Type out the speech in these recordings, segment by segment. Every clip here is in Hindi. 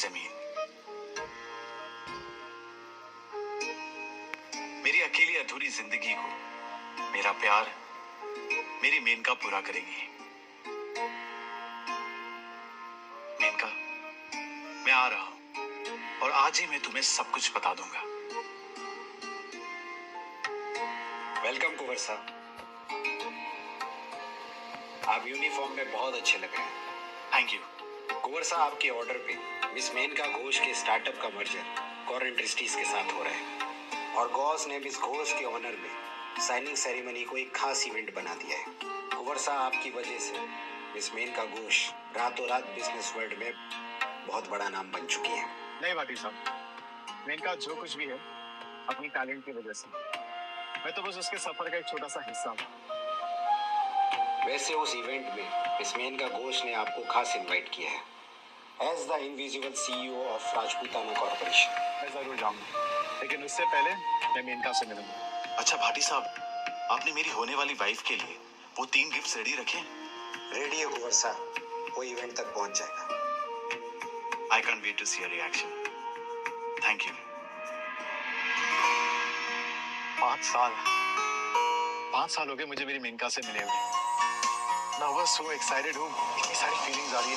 जमीन। मेरी अकेली अधूरी जिंदगी को मेरा प्यार मेरी मेनका पूरा करेगी। मेनका, मैं आ रहा हूं और आज ही मैं तुम्हें सब कुछ बता दूंगा। वेलकम कुंवर साहब, आप यूनिफॉर्म में बहुत अच्छे लग रहे हैं। Thank you. कुंवर साहब, आपके ऑर्डर पे मिस मेनका घोष के स्टार्टअप का मर्जर कौर इंडस्ट्रीज के साथ हो रहा है और गॉस ने मिस घोष के ऑनर में साइनिंग सेरेमनी को एक खास इवेंट बना दिया है। कुंवर साहब, आपकी वजह से मिस मेनका घोष रातों रात बिजनेस वर्ल्ड में बहुत बड़ा नाम बन चुकी है। नहीं भाटी साहब, मेनका जो कुछ भी है अपनी टैलेंट की वजह से, मैं तो बस उसके सफर का एक छोटा सा हिस्सा हूँ। वैसे उस इवेंट में मिस मेनका घोष ने आपको खास इनवाइट किया है as the invisible CEO of Rajputana corporation. मैं जरूर जाऊंगा, लेकिन उससे पहले मैं मेनका से मिलूंगा। अच्छा भाटी साहब, आपने मेरी होने वाली वाइफ के लिए वो 3 गिफ्ट्स रेडी रखे हैं? रेडी है कुंवर साहब, वो इवेंट तक पहुंच जाएगा। I can't wait to see your reaction. Thank you. 5 साल हो गए मुझे मेरी मेनका से मिले हुए। नर्वस हूँ, एक्साइटेड हूँ, इतनी सारी फीलिंग्स आ रही है।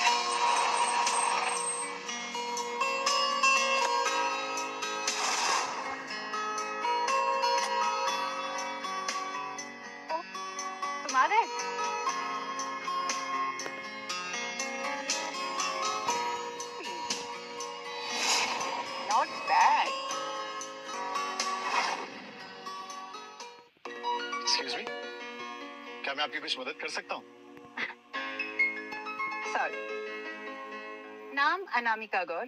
तुम्हारे Not bad. एक्सक्यूज मी, क्या मैं आपकी कुछ मदद कर सकता हूँ? Sorry. नाम अनामिका गौर,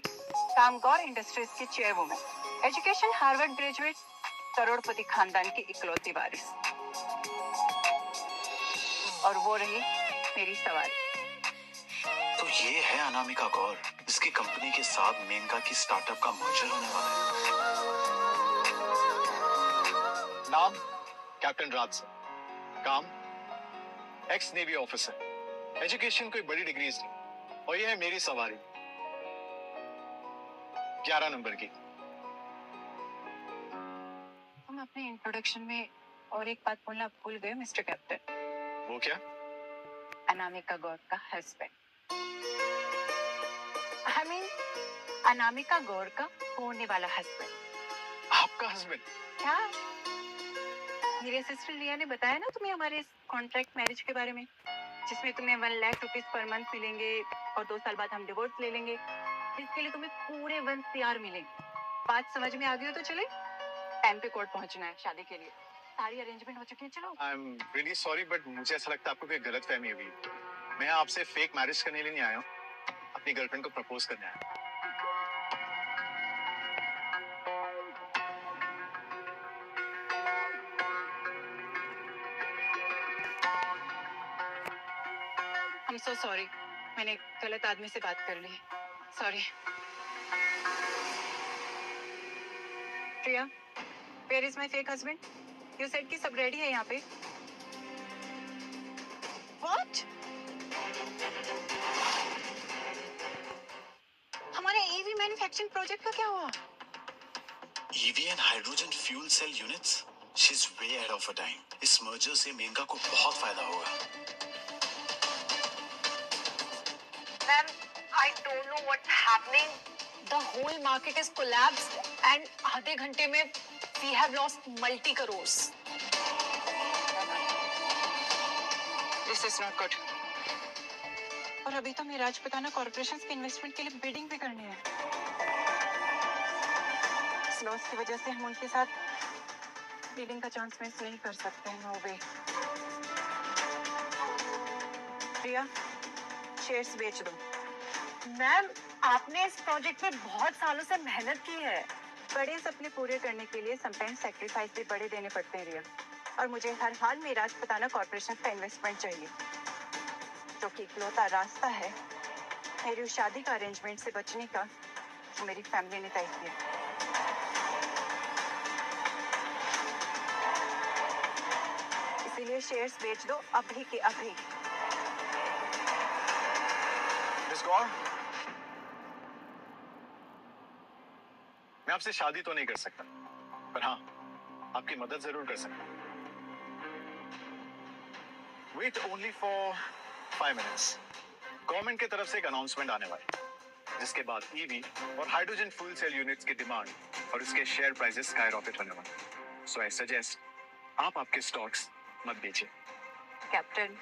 काम गौर इंडस्ट्रीज की चेयरवुमन, एजुकेशन हार्वर्ड ग्रेजुएट, करोड़पति खानदान की इकलौती वारिस। और वो रही मेरी सवारी। तो ये है अनामिका गौर, जिसकी कंपनी के साथ मेनका की स्टार्टअप का मर्जर होने वाला है। नाम कैप्टन राज सर, काम एक्स नेवी ऑफिसर, एजुकेशन कोई बड़ी डिग्रीज नहीं, और ये है मेरी सवारी 11 नंबर की। हम अपने इंट्रोडक्शन में और एक बात बोलना भूल गए मिस्टर कैप्टन। वो क्या? अनामिका गौर का हस्बैंड। I mean, अनामिका गौर का होने वाला हस्बैंड। आपका हस्बैंड? क्या? मेरे सिस्टर रिया ने बताया ना तुम्हें हमारे कॉन्ट्रैक्ट मैरिज के बारे में, जिसमें तुम्हें 1 लाख रुपीस पर मंथ मिलेंगे और 2 साल बाद हम डिवोर्स ले लेंगे। इसके लिए तुम्हें पूरे 1 CR मिलेंगे। बात समझ में आ गई हो तो चले, टाइम पे कोर्ट पहुंचना है शादी के लिए। सारी अरेंजमेंट हो चुकी है, चलो। I am really sorry, but मुझे ऐसा लगता है आपको कोई गलतफहमी हुई। मैं आपसे फेक मैरिज करने लिए नहीं आया हूँ, अपनी गर्लफ्रेंड को प्रपोज करने आया हूँ। I'm so sorry, मैंने गलत आदमी से बात कर ली। Sorry. Priya, where is my fake husband? You said कि सब रेडी है यहाँ पे। What? हमारे EV मैन्युफैक्चरिंग प्रोजेक्ट का क्या हुआ? EV and hydrogen fuel cell units? She's way ahead of her time. इस मर्जर से मेनका को बहुत फायदा होगा। Ma'am, I don't know what's happening. The whole market is collapsed and आधे घंटे में we have lost multi crores. This is not good. और अभी तो मैं राजपूताना कॉर्पोरेशन के इन्वेस्टमेंट के लिए बिडिंग भी करनी है। इस लॉस की वजह से हम उनके साथ डीलिंग का चांस मिस नहीं कर सकते हैं। नो वे। प्रिया, शेयर्स बेच दो। मैम, आपने इस प्रोजेक्ट में बहुत सालों से मेहनत की है। बड़े सपने पूरे करने के लिए समटाइम्स सैक्रिफाइस भी बड़े देने पड़ते हैं रिया, और मुझे हर हाल में राजपूताना कॉर्पोरेशन का इन्वेस्टमेंट चाहिए, जो कि इकलौता रास्ता है मेरी उस शादी का अरेंजमेंट से बचने का जो मेरी फैमिली ने तय किया। इसीलिए शेयर्स बेच दो अभी के अभी। मिस गौर, आपसे शादी तो नहीं कर सकता, पर हाँ आपकी मदद जरूर कर सकता हूँ। Wait only for 5 minutes. Government की तरफ से एक अनाउंसमेंट आने वाली है, जिसके बाद ईवी और हाइड्रोजन फ्यूल सेल यूनिट्स की डिमांड और उसके शेयर प्राइसेस स्काई रॉकेट होने वाले। सो आई सजेस्ट आप आपके स्टॉक्स मत बेचिए। कैप्टन,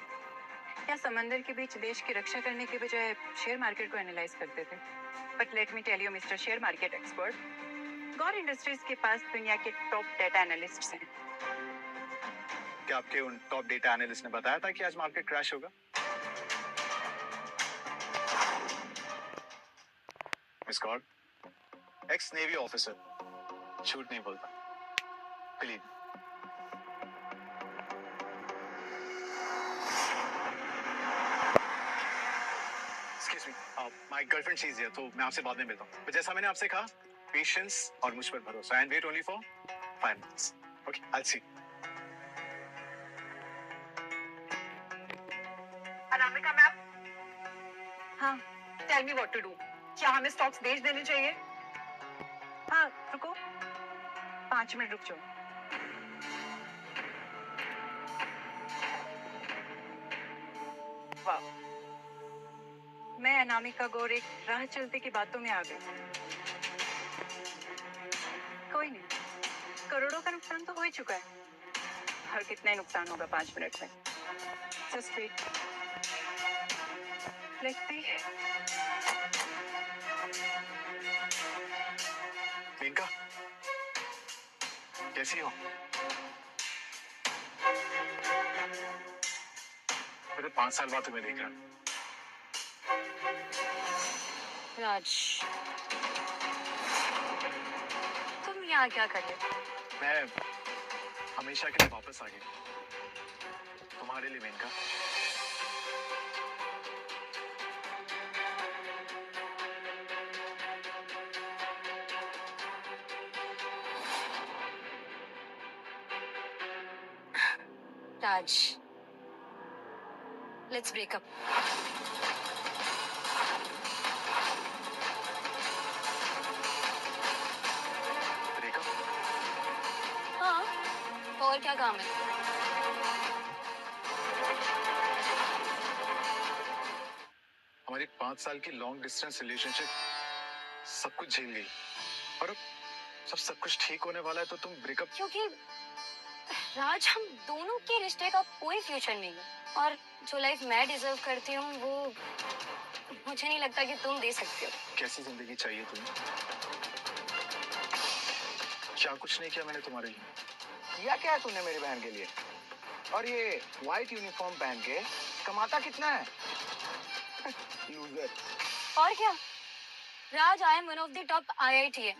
क्या समंदर के बीच देश की रक्षा करने के बजाय शेयर मार्केट को एनालाइज करते थे? But let me tell you mister share market expert, Gaur industries के पास दुनिया के टॉप डेटा एनालिस्ट्स हैं। क्या आपके उन टॉप डेटा एनालिस्ट ने बताया था कि आज मार्केट क्रैश होगा? Miss God, x navy officer, झूठ नहीं बोलता, please. Excuse me, my girlfriend she is here, तो मैं आपसे बाद में मिलता हूँ। तो जैसा मैंने आपसे कहा, पेशेंस और मुझ पर भरोसा, and wait only for 5 minutes. Okay, I will see. Anamika ma'am, हाँ, tell me what to do. क्या हमें स्टॉक्स बेच देने चाहिए? हाँ, रुको, 5 मिनट रुक जाओ। वाह, मैं अनामिका गौर एक राह चलते की बातों में आ गई। कोई नहीं, करोड़ों का नुकसान तो हो ही चुका है, और कितना ही नुकसान होगा 5 मिनट में। Just wait, let's see. Menaka, कैसी हो? मेरे 5 साल बाद तुम्हें देख रहा हूं। राज, तुम यहाँ क्या कर रहे हो? मैं हमेशा के लिए वापस आ गया तुम्हारे लिए मेनका। राज, लेट्स ब्रेक अप। ब्रेकअप? हाँ, और क्या काम है? हमारी 5 साल की लॉन्ग डिस्टेंस रिलेशनशिप सब कुछ झेल गई, और अब सब कुछ ठीक होने वाला है, तो तुम ब्रेकअप? क्योंकि राज, हम दोनों के रिश्ते का कोई फ्यूचर नहीं है, और जो लाइफ मैं डिजर्व करती हूँ वो मुझे नहीं लगता कि तुम दे सकते हो। कैसी जिंदगी चाहिए तुम्हें? क्या कुछ नहीं किया मैंने तुम्हारे लिए? किया क्या है तूने मेरी बहन के लिए? और ये व्हाइट यूनिफॉर्म पहन के कमाता कितना है? लूजर। और क्या Raj, I am one of the top IIT है।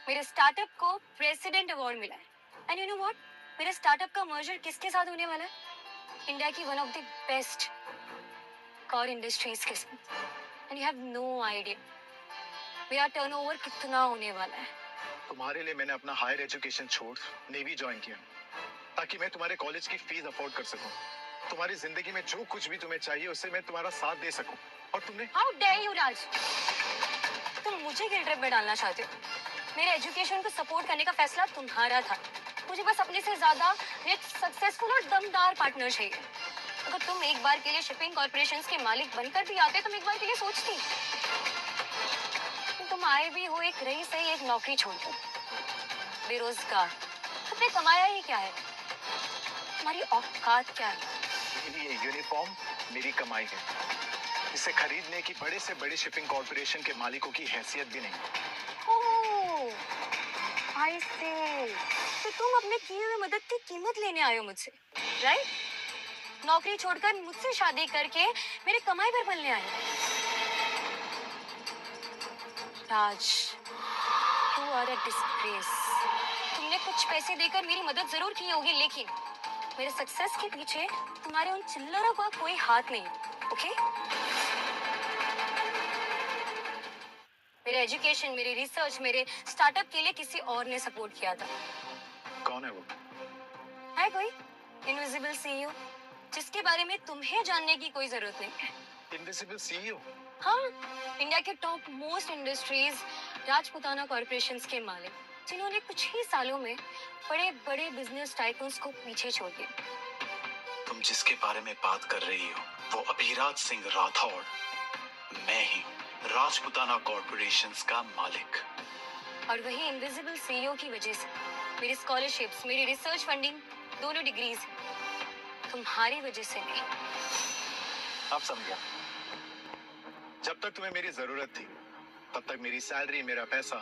मेरे स्टार्टअप को प्रेसिडेंट अवार्ड मिला है, एंड यू नो व्हाट, मेरे स्टार्टअप का मर्जर किसके साथ होने वाला है? इंडिया की one of the best car industries के साथ, and you have no idea मेरा टर्नओवर कितना होने वाला है। तुम्हारे लिए मैंने अपना हायर एजुकेशन छोड़ नेवी ज्वाइन किया, ताकि मैं तुम्हारे कॉलेज की फीस अफोर्ड कर सकूं, तुम्हारी जिंदगी में जो कुछ भी तुम्हें चाहिए उससे मैं तुम्हारा साथ दे सकूं। और तुमने? हाउ डेयर यू राज, तुम मुझे गिल्ट ट्रिप में डालना चाहते हो? मेरे एजुकेशन को सपोर्ट करने का फैसला तुम्हारा था। मुझे बस अपने से ज्यादा रिच, सक्सेसफुल और दमदार पार्टनर चाहिए। अगर तुम एक बार के लिए शिपिंग कॉर्पोरेशंस के मालिक बनकर भी आते, तुम एक बार के लिए सोचती। तुम आए भी हो एक रही सही एक नौकरी छोड़कर, बेरोजगार। तुमने कमाया ही क्या है? तुम्हारी औकात क्या है? ये यूनिफॉर्म मेरी कमाई है, इसे खरीदने की बड़े से बड़े शिपिंग कॉर्पोरेशन के मालिकों की हैसियत भी नहीं। ओह, आई सी। तो तुम अपने किए हुए मदद की कीमत लेने आए हो मुझसे, राइट? नौकरी छोड़कर मुझसे शादी करके मेरे कमाई पर पलने आए हो। राज, यू आर अ डिस्ग्रेस। तुमने कुछ पैसे देकर मेरी मदद जरूर की होगी, लेकिन मेरे सक्सेस के पीछे तुम्हारे उन चिल्लरों का कोई हाथ नहीं है, ओके? मेरे एजुकेशन, मेरी रिसर्च, मेरे स्टार्टअप के लिए किसी और ने सपोर्ट किया था। कौन है वो? है कोई इनविजिबल CEO, जिसके बारे में तुम्हें जानने की कोई जरूरत नहीं है। Invisible CEO? हाँ, इंडिया के top most industries Rajputana corporations के मालिक, जिन्होंने कुछ ही सालों में बड़े बड़े बिजनेस टाइकून्स को पीछे छोड़ दिया। तुम जिसके बारे में बात कर रही हो वो अभिराज सिंह राठौड़, मैं ही राजपुताना कॉर्पोरेशंस का मालिक। और वही इनविजिबल सीईओ की वजह से मेरी स्कॉलरशिप्स, मेरी रिसर्च फंडिंग, दोनों डिग्रीज तुम्हारी वजह से नहीं। अब समझा। जब तक तुम्हें मेरी जरूरत थी तब तक मेरी सैलरी, मेरा पैसा,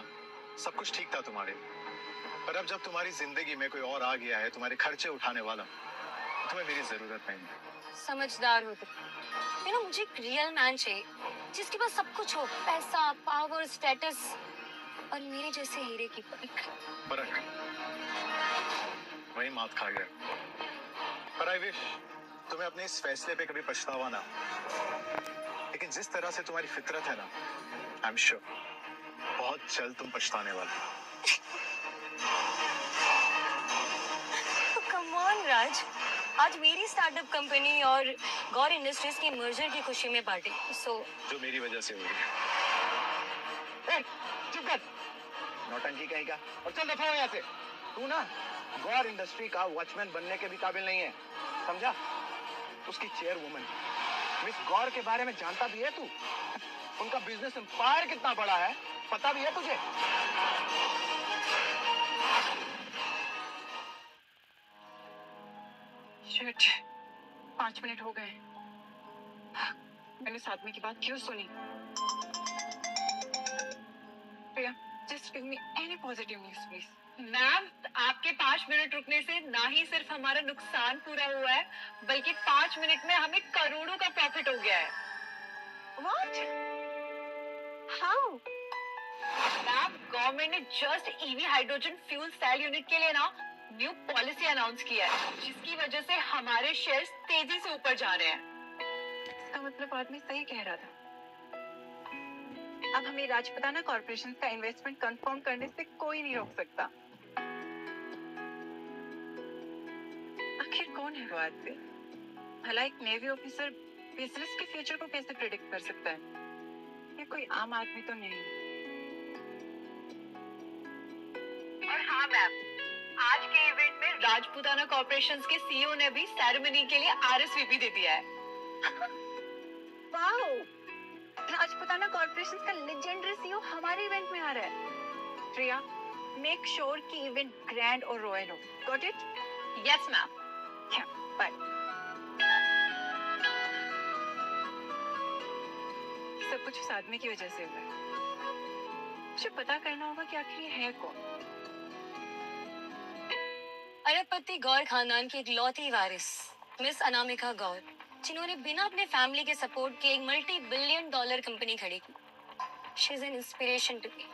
सब कुछ ठीक था तुम्हारे। पर अब जब तुम्हारी जिंदगी में कोई और आ गया है तुम्हारे खर्चे उठाने वाला, तुम्हें मेरी जरूरत नहीं है। समझदार हो तुम। मुझे एक रियल मैन चाहिए जिसके पास सब कुछ हो, पैसा, पावर, स्टेटस और मेरे जैसे हीरे की परख। वही मात खा गया। पर आई विश तुम्हें अपने इस फैसले पे कभी पछतावा ना। लेकिन जिस तरह से तुम्हारी फितरत है ना, आई एम श्योर बहुत जल्द तुम पछताने वाले हो। कम ऑन राज, आज मेरी स्टार्टअप कंपनी और गौर इंडस्ट्रीज की मर्जर की खुशी में पार्टी, जो मेरी वजह से हो रही है। चुप कर, नौटंकी कहीं का, और चल दफा हो यहाँ से। तू ना गौर इंडस्ट्री का वॉचमैन बनने के भी काबिल नहीं है, समझा? उसकी चेयरवुमन मिस गौर के बारे में जानता भी है तू? उनका बिजनेस एम्पायर कितना बड़ा है पता भी है तुझे? शिट, 5 मिनट हो गए। मैंने उस आदमी की बात क्यों सुनी? प्रिया, just give me any positive news, please. Ma'am, आपके 5 मिनट रुकने से ना ही सिर्फ हमारा नुकसान पूरा हुआ है, बल्कि 5 मिनट में हमें करोड़ों का प्रॉफिट हो गया है। What? How? मैम, गवर्नमेंट ने just EV hydrogen fuel cell unit के लिए ना न्यू पॉलिसी अनाउंस किया है, जिसकी वजह से हमारे शेयर्स तेजी से ऊपर जा रहे हैं। इसका मतलब आदमी सही कह रहा था। अब हमें राजपुताना कॉर्पोरेशन का इन्वेस्टमेंट कंफर्म करने से कोई नहीं रोक सकता। आखिर कौन है वो आदमी? भला एक नेवी ऑफिसर बिजनेस के फ्यूचर को कैसे प्रेडिक्ट कर सकता है? ये कोई आम आदमी तो नहीं। और हाँ मैम, आज के इवेंट में राजपुताना कॉर्पोरेशन के सीईओ ने भी सेरेमनी के लिए आरएसवीपी दे दिया है। वाओ! राजपुताना कॉर्पोरेशन का लेजेंडरी सीईओ हमारे इवेंट में आ रहा है। प्रिया, मेक श्योर कि इवेंट ग्रैंड और रॉयल हो। Got it? Yes ma'am. Bye. सब कुछ उस आदमी की वजह से हुआ है। मुझे पता करना होगा कि आखिर ये है कौन। अरबपति गौर खानदान की इकलौती वारिस मिस अनामिका गौर, जिन्होंने बिना अपने फैमिली के सपोर्ट के एक मल्टी बिलियन डॉलर कंपनी खड़ी की। She is an inspiration to me.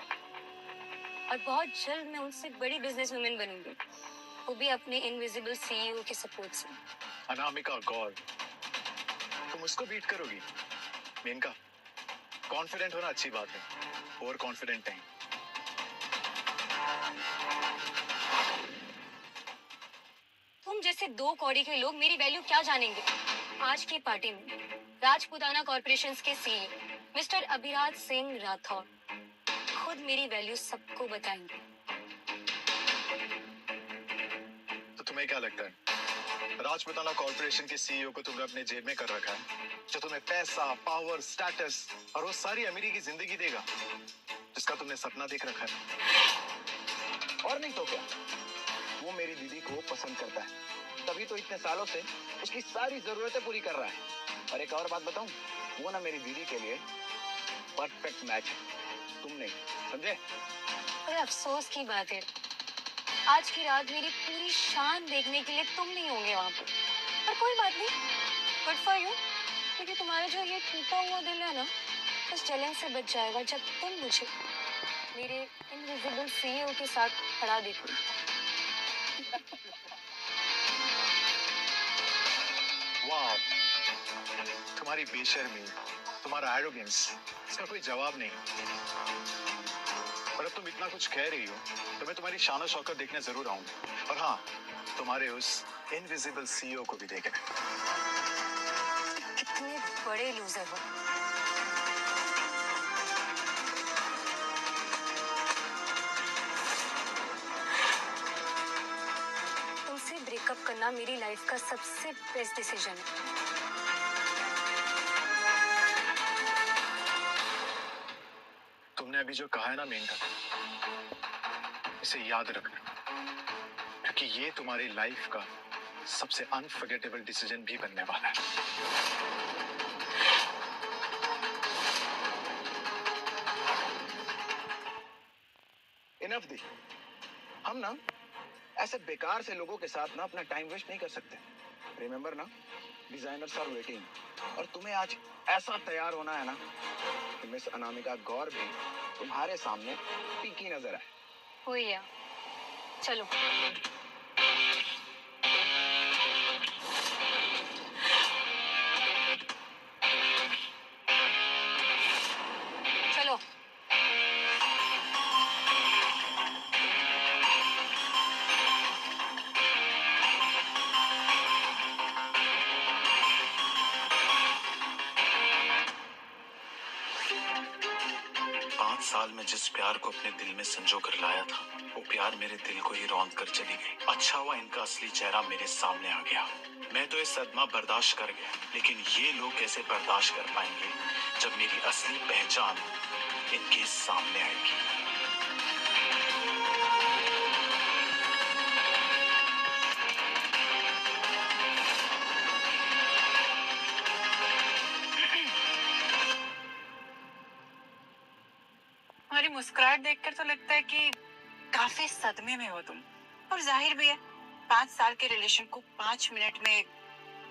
और बहुत जल्द मैं उनसे बड़ी बिजनेस वुमेन बनूंगी, वो भी अपने इनविजिबल सीईओ के सपोर्ट से। अनामिका गौर, तुम उसको बीट करोगी? मेनका, कॉन्फिडेंट होना अच्छी बात है, ओवर कॉन्फिडेंट नहीं। तुम जैसे 2 कौड़ी के लोग मेरी वैल्यू क्या जानेंगे? आज की पार्टी में राजपुताना कॉर्पोरेशन के सीईओ मिस्टर अभिराज सिंह राठौड़ खुद मेरी वैल्यू सबको बताएंगे। तो तुम्हें क्या लगता है राजपुताना कॉर्पोरेशन के सीईओ को तुमने अपने जेब में कर रखा है, जो तुम्हें पैसा, पावर, स्टेटस और वो सारी अमीरी की जिंदगी देगा जिसका तुमने सपना देख रखा है? और नहीं तो क्या, वो मेरी दीदी को पसंद करता है, तभी तो इतने सालों से उसकी सारी जरूरतें पूरी कर रहा है। और एक और बात बताऊं, वो ना मेरी दीदी के लिए परफेक्ट मैच है, तुम नहीं, समझे? पर अफसोस की बात है, आज की रात मेरी पूरी शान देखने के लिए तुम नहीं होंगे वहां पर। पर कोई बात नहीं, गुड फॉर यू, क्योंकि तुम्हारा जो ये टूटा हुआ दिल है ना, उस जलन से बच जाएगा जब तुम मुझे मेरे इनविजिबल सीईओ के साथ खड़ा देखो। वाह, तुम्हारी बेशर्मी, तुम्हारा एरोगेंस, इसका कोई जवाब नहीं। पर अब तुम इतना कुछ कह रही हो तो मैं तुम्हारी शान और शौकत देखने जरूर आऊंगा। और हाँ, तुम्हारे उस इनविजिबल सीईओ को भी देखना। कितने बड़े लूजर हो। ब्रेकअप करना मेरी लाइफ का सबसे बेस्ट डिसीजन है। तुमने अभी जो कहा है ना मेनका, इसे याद रखना, क्योंकि ये तुम्हारी लाइफ का सबसे अनफॉरगेटेबल डिसीजन भी बनने वाला है। इनफ दी। हम ना ऐसे बेकार से लोगों के साथ ना अपना टाइम वेस्ट नहीं कर सकते। रिमेंबर ना, डिजाइनर्स आर वेटिंग। और तुम्हें आज ऐसा तैयार होना है ना कि मिस अनामिका गौर भी तुम्हारे सामने फीकी नजर आए। हुई है, चलो। चलो। 5 साल में जिस प्यार को अपने दिल में संजो कर लाया था, वो प्यार मेरे दिल को ही रौंद कर चली गई। अच्छा हुआ इनका असली चेहरा मेरे सामने आ गया। मैं तो ये सदमा बर्दाश्त कर गया, लेकिन ये लोग कैसे बर्दाश्त कर पाएंगे जब मेरी असली पहचान इनके सामने आएगी। तुम्हारी मुस्कुराहट देखकर तो लगता है कि काफी सदमे में हो तुम। और जाहिर भी है, 5 साल के रिलेशन को 5 मिनट में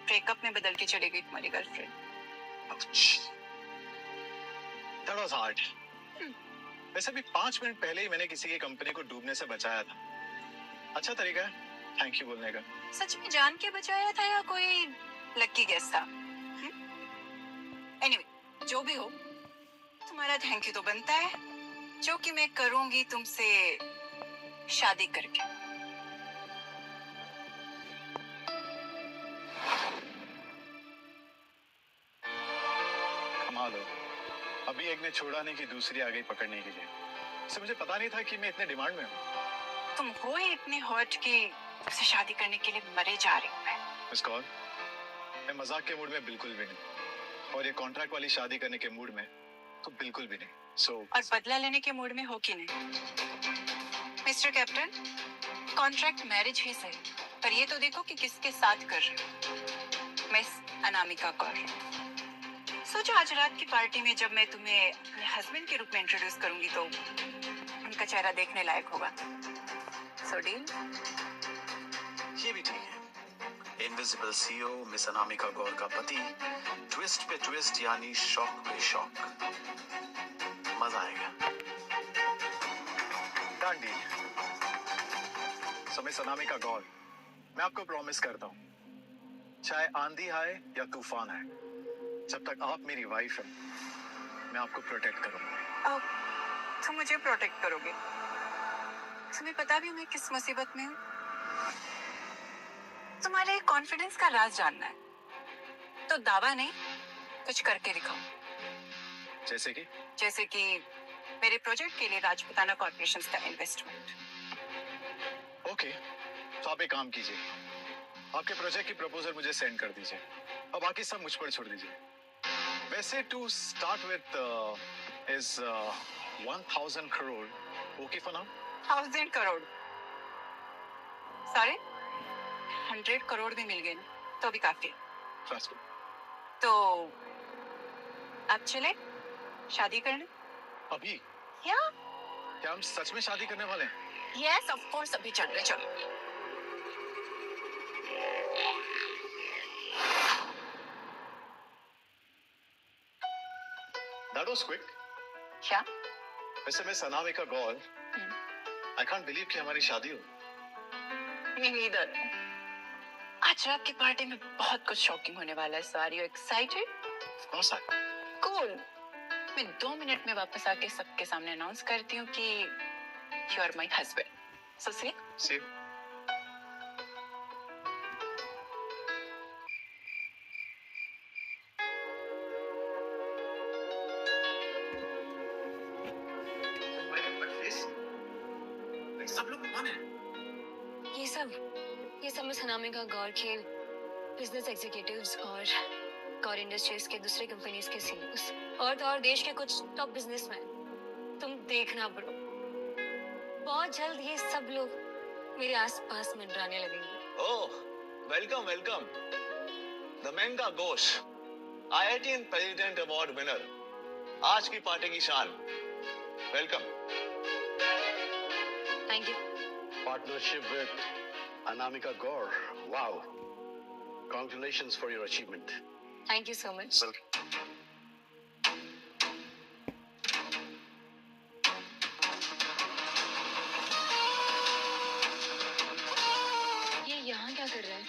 ब्रेकअप में बदल के चली गई तुम्हारी गर्लफ्रेंड। That was hard. वैसे भी 5 मिनट पहले ही मैंने किसी की कंपनी को डूबने से बचाया था। अच्छा तरीका है थैंक यू बोलने का। सच में जान के बचाया था या कोई लकी गेस था? एनीवे, जो भी हो, तुम्हारा थैंक यू तो बनता है, जो कि मैं करूंगी तुमसे शादी करके। कमाल हो, अभी एक ने छोड़ा नहीं कि दूसरी आ गई पकड़ने के लिए। इससे मुझे पता नहीं था कि मैं इतने डिमांड में हूँ। तुम हो ही इतने हॉट कि तुमसे शादी करने के लिए मरे जा रही हूँ मैं। मिस कौर, मैं मजाक के मूड में बिल्कुल भी नहीं, और ये कॉन्ट्रैक्ट वाली शादी करने के मूड में तो बिल्कुल भी नहीं। और बदला लेने के मूड में हो कि नहीं? मिस्टर कैप्टन, कॉन्ट्रैक्ट मैरिज ही सही, पर ये तो देखो कि किसके साथ कर रहे हो। मिस अनामिका कौर। सोचो आज रात की पार्टी में जब मैं तुम्हें अपने हस्बैंड के रूप में इंट्रोड्यूस करूंगी तो उनका चेहरा देखने लायक होगा। सो डील? ये भी ठीक है। इनविजिबल सीईओ मिस अनामिका गौर का पति, ट्विस्ट पे ट्विस्ट यानी शॉक पे शॉक। मजा आएगा। Done deal. So miss Anamika Gaur, मैं आपको प्रॉमिस करता हूँ, चाहे आंधी आए या तूफान आए, जब तक आप मेरी वाइफ हैं, मैं आपको प्रोटेक्ट करूंगा। तुम मुझे प्रोटेक्ट करोगे? तुम्हें पता भी मैं किस मुसीबत में हूँ? तुम्हारे कॉन्फिडेंस का राज जानना है तो दावा नहीं, कुछ करके दिखाओ। जैसे कि मेरे प्रोजेक्ट के लिए राजपुताना कॉर्पोरेशन का इन्वेस्टमेंट। ओके, तो आप एक काम कीजिए, आपके प्रोजेक्ट की प्रपोजल मुझे सेंड कर दीजिए और बाकी सब मुझ पर छोड़ दीजिए। वैसे to start with is 1000 crore okay for now? 1000 crore? Sorry, 100 crore भी मिल गए ना तो भी काफी है। Trust me. तो अब चले शादी करने? अभी? या? क्या हम सच में शादी करने वाले हैं? यस ऑफ कोर्स, अभी चल रहे। चलो। That was quick. क्या? वैसे miss Anamika Gaur, I can't believe कि हमारी शादी हो। Me neither. आज रात की पार्टी में बहुत कुछ शॉकिंग होने वाला है। So are you excited? कौन सा? Cool. मैं 2 मिनट में वापस आके सबके सामने अनाउंस करती हूँ कि you are my husband. So see? See? सब लोग कौन है? ये सब ये सब मिस अनामिका गौर के बिजनेस एग्जीक्यूटिव्स और गौर इंडस्ट्रीज के दूसरे कंपनीज के सीईओस और देश के कुछ टॉप बिजनेसमैन। तुम देखना ब्रो, बहुत जल्द ये सब लोग मेरे आसपास मंडराने लगेंगे। Oh, welcome welcome. The Menaka Ghosh, IIT president award winner, आज की पार्टी की शान। Welcome. Thank you. Partnership with Anamika Gaur. Wow. Congratulations for your achievement. Thank you so much. ये यहाँ क्या कर रहा है?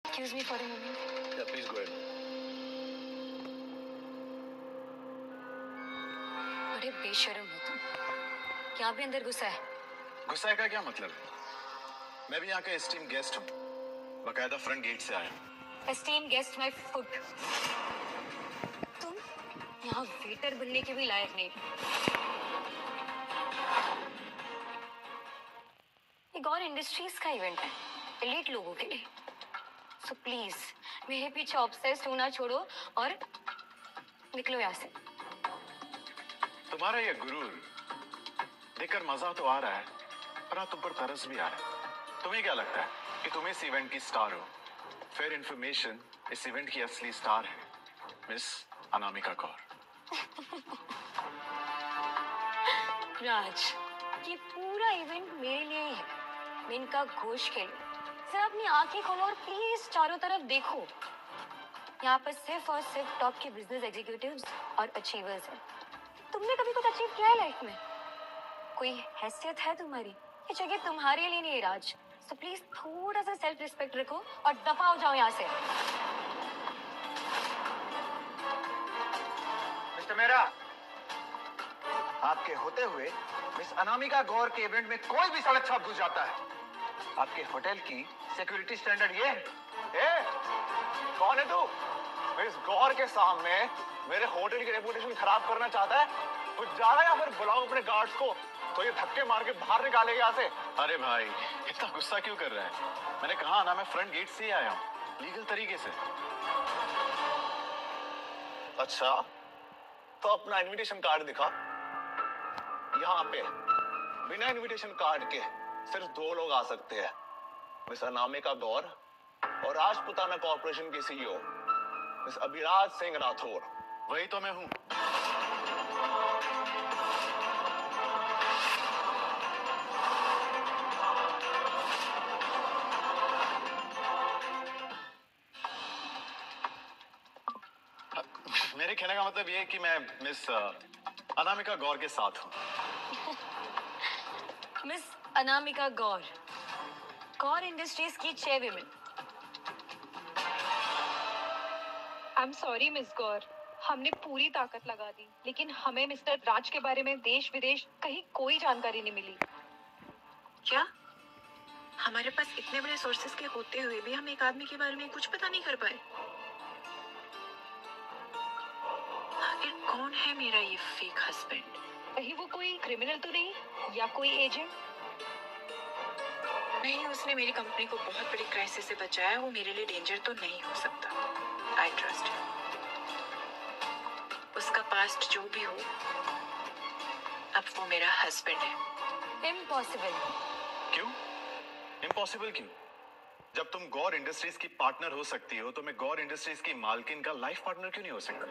Excuse me for a moment. Yeah, please go ahead. बड़े बेशर्म हो तुम। यहाँ भी अंदर घुसा है। गुस्सा का क्या मतलब है? मैं भी यहाँ का एस्टीम गेस्ट हूँ, बकायदा फ्रंट गेट से आया हूँ। Esteemed guest, my foot. तुम यहाँ वेटर बनने के भी लायक नहीं। ये गौर इंडस्ट्रीज का इवेंट है, एलीट लोगों के लिए। सो प्लीज मेरे पीछे ऑब्सेस्ड होना छोड़ो और निकलो यहाँ से। तुम्हारा ये गुरूर देखकर मजा तो आ रहा है, पर हाँ तुम पर तरस भी आ रहा है। तुम्हें क्या लगता है कि तुम इस इवेंट की स्टार हो? फिर इन्फॉर्मेशन इस इवेंट की असली स्टार है मिस अनामिका गौर। राज, ये पूरा इवेंट मेरे लिए ही है, मेनका घोष के लिए। जरा अपनी आंखें खोलो और प्लीज चारों तरफ देखो। यहाँ पर सिर्फ और सिर्फ टॉप के बिजनेस एग्जीक्यूटिव्स और अचीवर्स हैं। तुमने कभी कुछ अचीव किया है लाइफ में? कोई हैसियत है तुम्हारी? ये जगह तुम्हारे लिए नहीं है राज। सो प्लीज थोड़ा सा सेल्फ रिस्पेक्ट रखो और दफा हो जाओ यहाँ से। मिस्टर मेहरा, आपके होते हुए मिस अनामिका गौर के इवेंट में कोई भी सड़क छाप घुस जाता है। आपके होटल की सिक्योरिटी स्टैंडर्ड ये है। ए, कौन है तू? मिस गौर के सामने मेरे होटल की रेपुटेशन खराब करना चाहता है? तो जा रहा है या फिर बुलाओ अपने गार्ड्स को, तो ये धक्के मार के बाहर निकालेगा यहाँ से। अरे भाई, इतना गुस्सा क्यों कर रहा है? मैंने कहा ना, मैं फ्रंट गेट से ही आया हूँ, लीगल तरीके से। अच्छा, तो अपना इनविटेशन कार्ड दिखा। यहाँ पे बिना इनविटेशन कार्ड के सिर्फ 2 लोग आ सकते हैं, मिस अनामिका गौर और राजपुताना कॉर्पोरेशन के CEO मिस अभिराज सिंह राठौर। वही तो मैं हूँ। मेरे कहने का मतलब ये है कि मैं मिस अनामिका गौर के साथ हूँ। मिस अनामिका गौर, गौर इंडस्ट्रीज की chairwoman. I am sorry miss Gaur, हमने पूरी ताकत लगा दी, लेकिन हमें मिस्टर राज के बारे में देश विदेश कहीं कोई जानकारी नहीं मिली। क्या हमारे पास इतने बड़े सोर्सेज के होते हुए भी हम एक आदमी के बारे में कुछ पता नहीं कर पाए? आखिर कौन है मेरा ये फेक हस्बैंड? कहीं वो कोई क्रिमिनल तो नहीं या कोई एजेंट? नहीं, उसने मेरी कंपनी को बहुत बड़ी क्राइसिस से बचाया। वो मेरे लिए डेंजर तो नहीं हो सकता। I trust him. उसका पास्ट जो भी हो, अब वो मेरा हस्बैंड है। इम्पॉसिबल। क्यों इम्पॉसिबल क्यों? जब तुम गौर इंडस्ट्रीज की पार्टनर हो सकती हो, तो मैं गौर इंडस्ट्रीज की मालकिन का लाइफ पार्टनर क्यों नहीं हो सकता?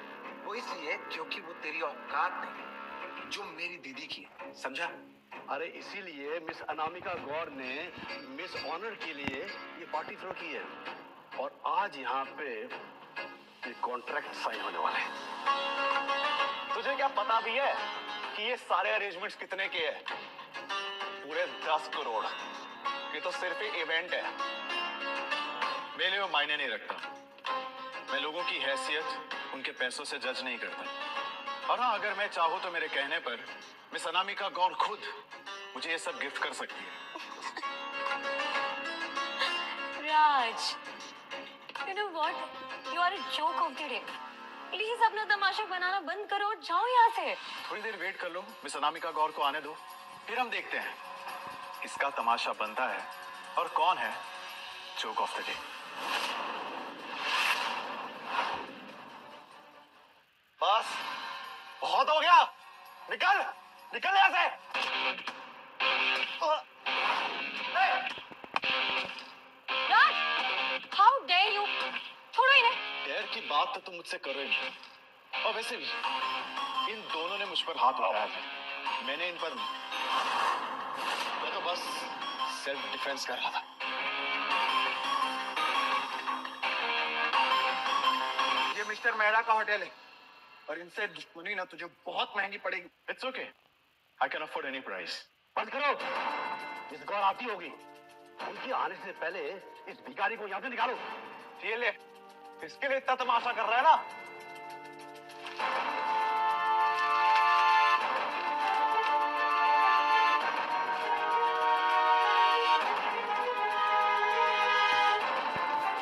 वो इसलिए क्योंकि वो तेरी औकात नहीं जो मेरी दीदी की, समझा? अरे इसीलिए मिस अनामिका गौर ने मिस ऑनर के लिए ये पार्टी थ्रो की है, और आज यहाँ पे ये कॉन्ट्रैक्ट साइन होने वाला है। तुझे क्या पता भी है कि ये सारे अरेंजमेंट्स कितने के हैं? पूरे 10 करोड़। ये तो सिर्फ एक इवेंट है। मेरे लिए वो मायने नहीं रखता। मैं लोगों की हैसियत उनके पैसों से जज नहीं करता। और हाँ, अगर मैं चाहूँ तो मेरे कहने पर मिस अनामिका गौर खुद मुझे ये सब गिफ्ट कर सकती है। Raj, you know what? You are a joke of the day. Please अपना तमाशा बनाना बंद करो और जाओ यहाँ से। थोड़ी देर वेट कर लो, मिस अनामिका गौर को आने दो, फिर हम देखते हैं किसका तमाशा बनता है और कौन है जोक ऑफ द डे। बस बहुत हो गया, निकल निकल यहाँ से। राज, हाउ डेयर यू, छोड़ो इन्हें। डेयर की बात तो तुम मुझसे करो ही नहीं। और वैसे भी इन दोनों ने मुझ पर हाथ उठाया था, मैंने इन पर नहीं। मैं तो बस सेल्फ डिफेंस कर रहा था। ये मिस्टर मेहरा का होटल है और इनसे दुश्मनी ना तुझे बहुत महंगी पड़ेगी। It's okay, I can afford any price. बंद करो, इस गौर आती होगी, उनके आने से पहले इस भिखारी को यहाँ से निकालो। ये ले, इसके लिए इतना तमाशा कर रहा है ना।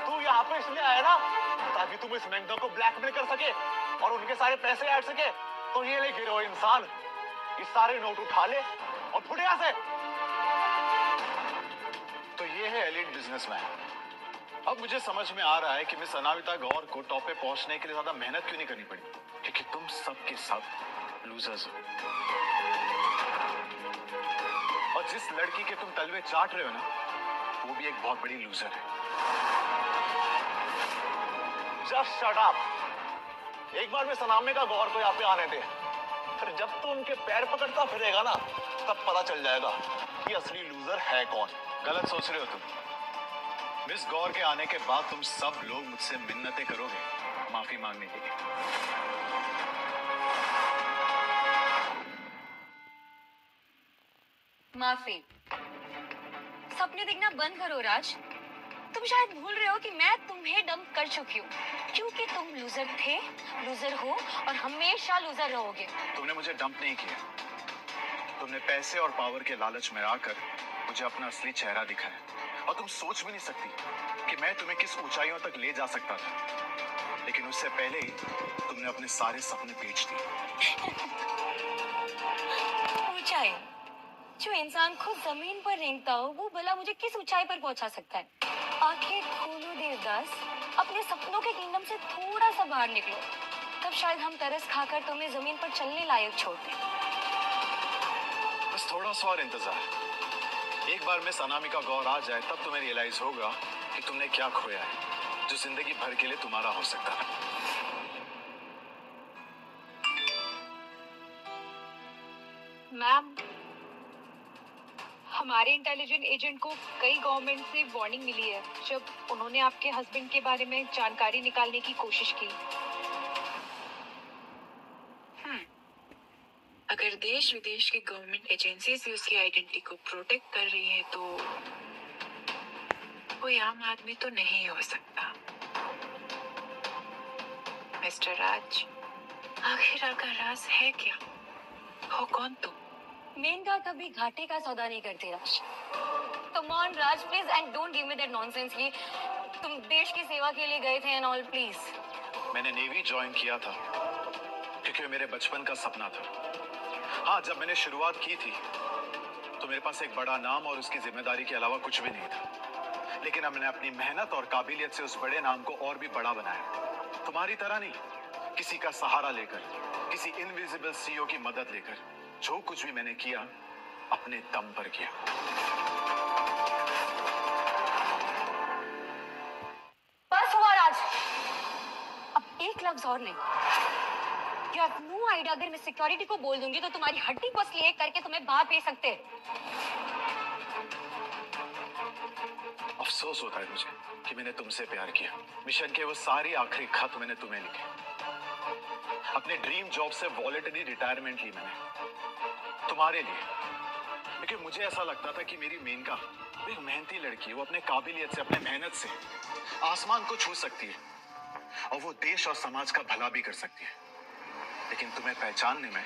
तू यहाँ पे इसलिए आया ना ताकि तुम इस मेंढक को ब्लैकमेल कर सके और उनके सारे पैसे ऐड सके। तो ये ले गिरो इंसान, ये सारे नोट उठा ले और फुट यहाँ से। तो ये है एलिट बिजनेसमैन। अब मुझे समझ में आ रहा है कि मिस अनामिका गौर को टॉप पे पहुंचने के लिए ज्यादा मेहनत क्यों नहीं करनी पड़ी, क्योंकि तुम सब के सब लूजर्स हो। और जिस लड़की के तुम तलवे चाट रहे हो ना, वो भी एक बहुत बड़ी लूजर है। Just shut up. एक बार मैं सनामे का गौर को यहाँ पे आने दे, फिर जब तू उनके पैर पकड़ता फिरेगा ना, तब पता चल जाएगा कि असली लूजर है कौन। गलत सोच रहे हो तुम। मिस गौर के आने के बाद तुम सब लोग मुझसे मिन्नतें करोगे माफी मांगने के लिए। माफी? सपने देखना बंद करो राज। तुम शायद भूल रहे हो कि मैं तुम्हें डंप कर चुकी हूँ, क्योंकि तुम लूजर थे, लूजर हो और हमेशा लूजर रहोगे। तुमने मुझे डंप नहीं किया, तुमने पैसे और पावर के लालच में आकर मुझे अपना असली चेहरा दिखाया। और तुम सोच भी नहीं सकती कि मैं तुम्हें किस ऊंचाइयों तक ले जा सकता था, लेकिन उससे पहले ही तुमने अपने सारे सपने बेच दिए। ऊंचाई? जो इंसान खुद जमीन पर रेंगता हो, वो भला मुझे किस ऊंचाई पर पहुंचा सकता है? आंखें खोलो देवदास, अपने सपनों के किंगडम से थोड़ा सा बाहर निकलो, तब शायद हम तरस खाकर तुम्हें जमीन पर चलने लायक छोड़ दें। बस थोड़ा सा और इंतजार। एक बार मिस अनामिका गौर आ जाए, तब तुम्हें रियलाइज होगा कि तुमने क्या खोया है जो जिंदगी भर के लिए तुम्हारा हो सकता है। मैम, हमारे इंटेलिजेंट एजेंट को कई गवर्नमेंट से वार्निंग मिली है जब उन्होंने आपके हस्बैंड के बारे में जानकारी निकालने की कोशिश की। अगर देश विदेश की गवर्नमेंट एजेंसीज भी उसकी आइडेंटिटी को प्रोटेक्ट कर रही है, तो कोई आम आदमी तो नहीं हो सकता। मिस्टर राज, आखिर आपका राज है क्या? हो कौन तुम? मेनका कभी घाटे का सौदा नहीं करते Raj. Come on Raj please, and don't give me that nonsense कि तुम देश की सेवा के लिए गए थे एंड ऑल। प्लीज। मैंने नेवी ज्वाइन किया था क्योंकि मेरे बचपन का सपना था। हाँ, जब मैंने शुरुआत की थी तो मेरे पास एक बड़ा नाम और उसकी जिम्मेदारी के अलावा कुछ भी नहीं था, लेकिन अब मैंने अपनी मेहनत और काबिलियत से उस बड़े नाम को और भी बड़ा बनाया। तुम्हारी तरह नहीं, किसी का सहारा लेकर, किसी इनविजिबल सीईओ की मदद लेकर। जो कुछ भी मैंने किया अपने दम पर किया। बस हुआ राज, अब एक लफ्ज और नहीं। You have no idea, अगर मैं सिक्योरिटी को बोल दूंगी तो तुम्हारी हड्डी पसली एक करके तुम्हें बाहर भेज सकते हैं। अफसोस होता है मुझे कि मैंने तुमसे प्यार किया। मिशन के वो सारी आखिरी खत मैंने तुम्हें लिखे। अपने ड्रीम जॉब से वॉलंटरी रिटायरमेंट ली मैंने तुम्हारे लिए, लेकिन मुझे ऐसा लगता था कि मेरी मेनका वो एक मेहनती लड़की है। वो अपने काबिलियत से, अपने मेहनत से आसमान को छू सकती है और वो देश और समाज का भला भी कर सकती है। लेकिन तुम्हें पहचानने में